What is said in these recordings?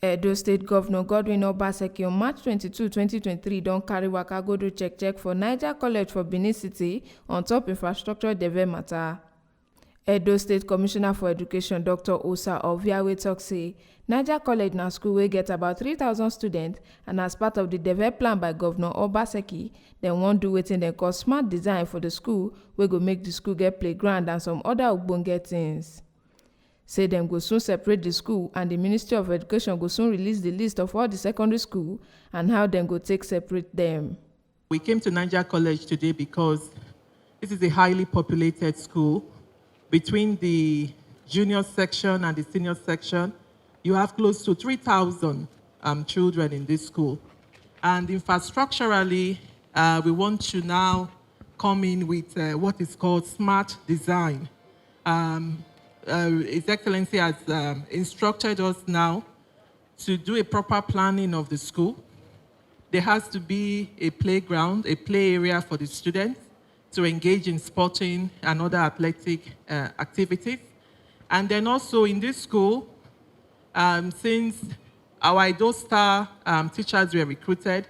Edo State Governor Godwin OBASEKI on March 22, 2023 don carry waka go do check for Niger College for Benin City on top infrastructure development matter. Edo State Commissioner for Education Dr. Osa Oviawe tok say Niger College na school wey get about 3,000 students, and as part of the development plan by Governor OBASEKI, dem wan do wetin dem call smart design for the school wey go make the school get playground and some other ogbonge things. Say dem go soon separate the school, and the Ministry of Education go soon release the list of all the secondary school and how dem go take separate them. We came to Niger College today because this is a highly populated school. Between the junior section and the senior section, you have close to 3,000 children in this school. And infrastructurally, we want to now come in with what is called smart design. His Excellency has instructed us now to do a proper planning of the school. There has to be a playground, a play area for the students to engage in sporting and other athletic activities. And then also in this school, since our Edo Star teachers were recruited,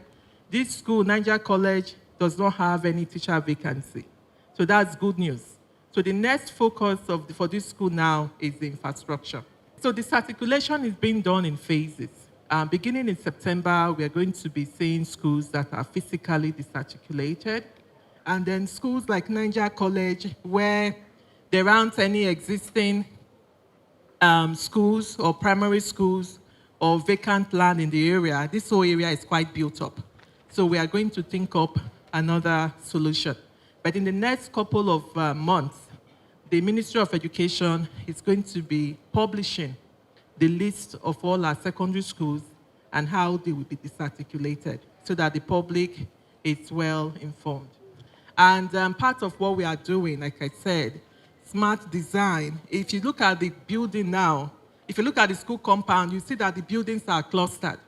this school, Niger College, does not have any teacher vacancy. So that's good news. So the next focus for this school now is the infrastructure. So this articulation is being done in phases. Beginning in September, we are going to be seeing schools that are physically disarticulated, and then schools like Niger College, where there aren't any existing schools or primary schools or vacant land in the area. This whole area is quite built up. So we are going to think up another solution. But in the next couple of months, the Ministry of Education is going to be publishing the list of all our secondary schools and how they will be disarticulated so that the public is well informed. And part of what we are doing, like I said, smart design. If you look at the building now, if you look at the school compound, you see that the buildings are clustered.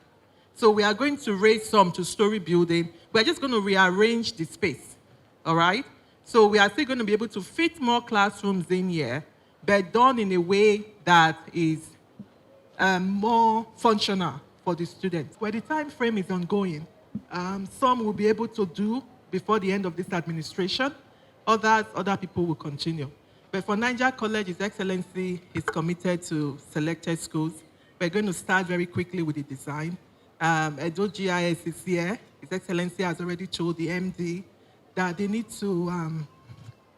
So we are going to raise some two-story building. We're just going to rearrange the space, all right? So we are still going to be able to fit more classrooms in here, but done in a way that is more functional for the students. Where the time frame is ongoing, some will be able to do before the end of this administration, other people will continue. But for Niger College, His Excellency is committed to selected schools. We're going to start very quickly with the design. Edo GIS is here. His Excellency has already told the MD that they need to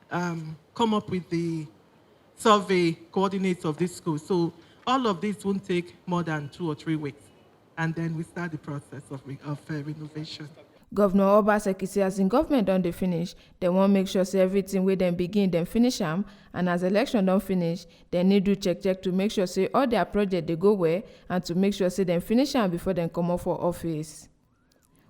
come up with the survey coordinates of this school. So all of this won't take more than 2 or 3 weeks. And then we start the process of renovation. Governor OBASEKI say as in government don dey finish, dem wan make sure say everything wey dem begin dem finish am, and as election don finish, dem need do check to make sure say all their project dey go well and to make sure say dem finish am before dem comot for office.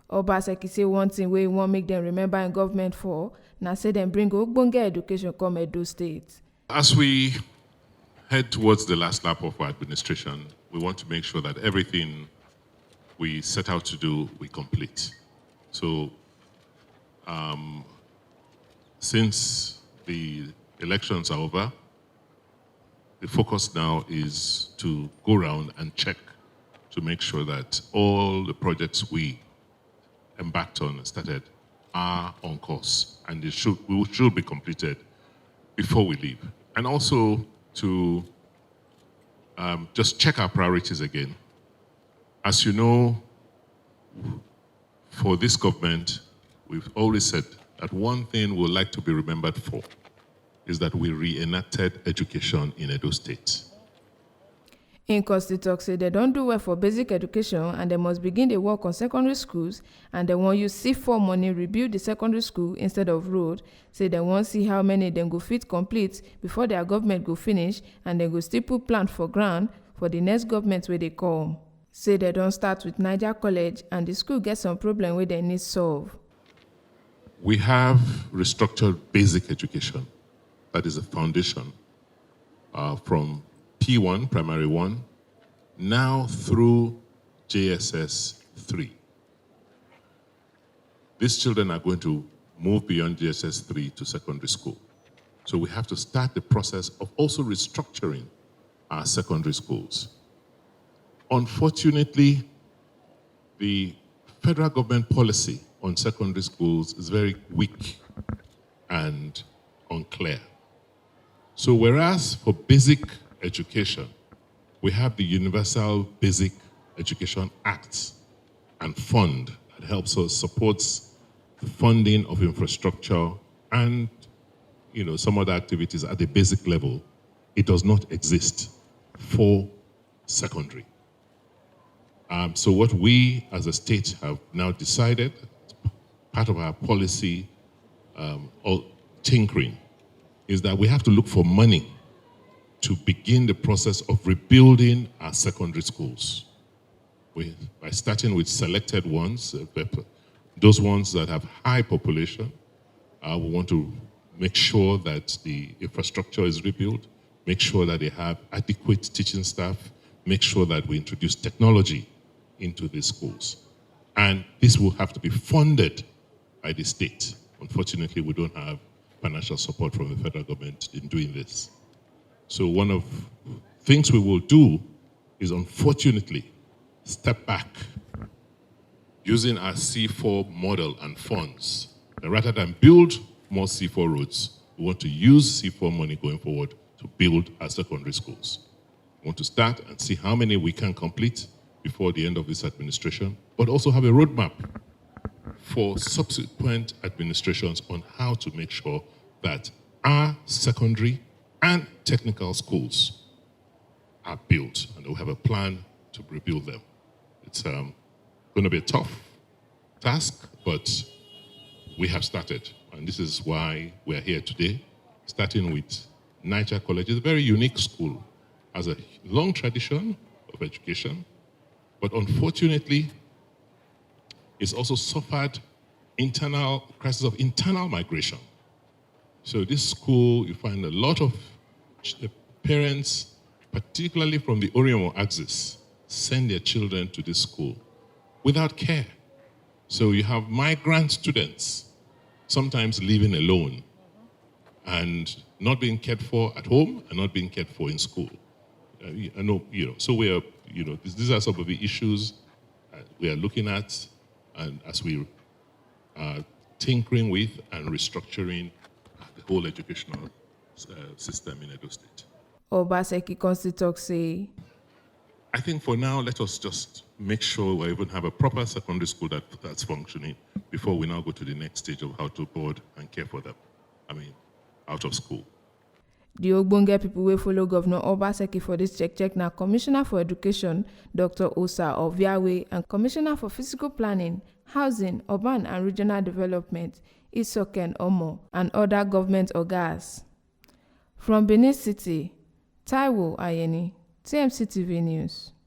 OBASEKI say one thing wey e wan make dem remember in government for na say dem bring ogbonge education come Edo State. As we head towards the last lap of our administration, we want to make sure that everything we set out to do, we complete. So, since the elections are over, the focus now is to go around and check to make sure that all the projects we embarked on and started are on course, and they should be completed before we leave. And also to just check our priorities again. As you know, for this government, we've always said that one thing we'd like to be remembered for is that we reenacted education in Edo State. Incosti tok say they don't do well for basic education and they must begin the work on secondary schools, and they want use C4 money rebuild the secondary school instead of road. Say they want see how many them go fit complete before their government go finish, and they go still put plan for ground for the next government where they come. Say they don't start with Niger College and the school get some problem where they need solve. We have restructured basic education. That is a foundation from P1, primary 1, now through JSS 3. These children are going to move beyond JSS 3 to secondary school. So we have to start the process of also restructuring our secondary schools. Unfortunately, the federal government policy on secondary schools is very weak and unclear. So whereas for basic education, we have the Universal Basic Education Act and fund that helps us, supports the funding of infrastructure and some other activities at the basic level, it does not exist for secondary. So what we as a state have now decided, part of our policy or tinkering, is that we have to look for money to begin the process of rebuilding our secondary schools. By starting with selected ones, those ones that have high population, we want to make sure that the infrastructure is rebuilt, make sure that they have adequate teaching staff, make sure that we introduce technology into these schools. And this will have to be funded by the state. Unfortunately, we don't have financial support from the federal government in doing this. So one of the things we will do is, unfortunately, step back using our C4 model and funds. And rather than build more C4 roads, we want to use C4 money going forward to build our secondary schools. We want to start and see how many we can complete before the end of this administration, but also have a roadmap for subsequent administrations on how to make sure that our secondary and technical schools are built, and we have a plan to rebuild them. It's going to be a tough task, but we have started, and this is why we're here today, starting with Niger College. It's a very unique school, has a long tradition of education, but unfortunately, it's also suffered crisis of internal migration. So this school, you find a lot of parents, particularly from the Oriomo axis, send their children to this school without care. So you have migrant students sometimes living alone and not being cared for at home and not being cared for in school. So we are, these are some of the issues we are looking at, and as we are tinkering with and restructuring the whole educational system in Edo State. Obaseki Constitute say, I think for now, let us just make sure we even have a proper secondary school that's functioning before we now go to the next stage of how to board and care for them. Out of school. The ogbonge people wey follow Governor Obaseki for this check na Commissioner for Education, Dr. Osa Oviawe, and Commissioner for Physical Planning, Housing, Urban and Regional Development, Isoken Omo, and other government ogas. From Benin City, Taiwo Ayeni, TMC TV News.